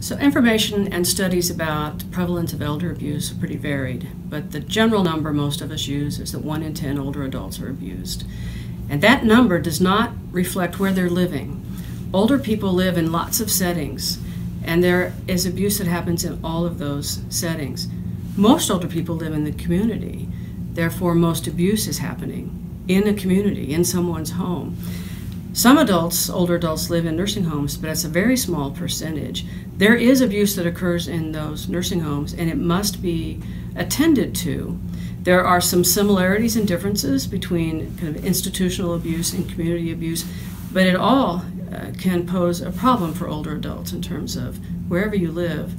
So information and studies about the prevalence of elder abuse are pretty varied, but the general number most of us use is that 1 in 10 older adults are abused. And that number does not reflect where they're living. Older people live in lots of settings, and there is abuse that happens in all of those settings. Most older people live in the community, therefore most abuse is happening in a community, in someone's home. Some adults, older adults, live in nursing homes, but it's a very small percentage. There is abuse that occurs in those nursing homes, and it must be attended to. There are some similarities and differences between kind of institutional abuse and community abuse, but it all can pose a problem for older adults in terms of wherever you live,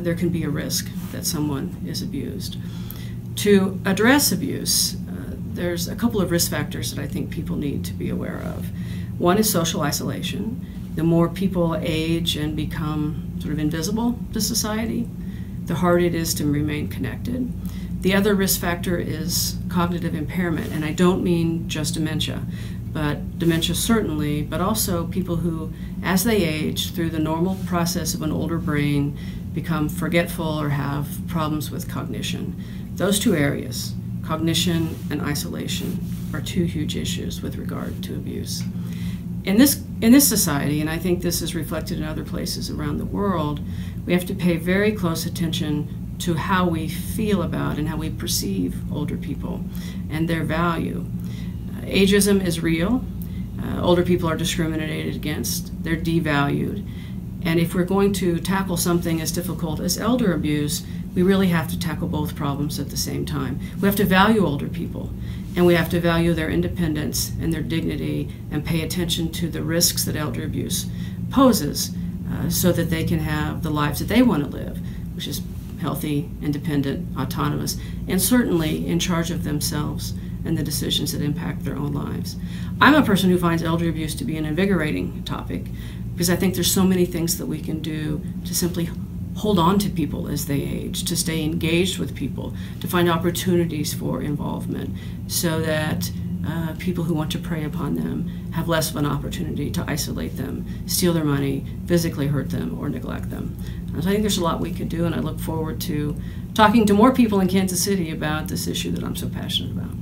there can be a risk that someone is abused. To address abuse, there's a couple of risk factors that I think people need to be aware of. One is social isolation. The more people age and become sort of invisible to society, the harder it is to remain connected. The other risk factor is cognitive impairment, and I don't mean just dementia, but dementia certainly, but also people who, as they age, through the normal process of an older brain, become forgetful or have problems with cognition. Those two areas, cognition and isolation, are two huge issues with regard to abuse. In this society, and I think this is reflected in other places around the world, we have to pay very close attention to how we feel about and how we perceive older people and their value. Ageism is real. Older people are discriminated against. They're devalued. And if we're going to tackle something as difficult as elder abuse, we really have to tackle both problems at the same time. We have to value older people, and we have to value their independence and their dignity and pay attention to the risks that elder abuse poses so that they can have the lives that they want to live, which is healthy, independent, autonomous, and certainly in charge of themselves and the decisions that impact their own lives. I'm a person who finds elder abuse to be an invigorating topic because I think there's so many things that we can do to simply hold on to people as they age, to stay engaged with people, to find opportunities for involvement so that people who want to prey upon them have less of an opportunity to isolate them, steal their money, physically hurt them, or neglect them. So I think there's a lot we could do, and I look forward to talking to more people in Kansas City about this issue that I'm so passionate about.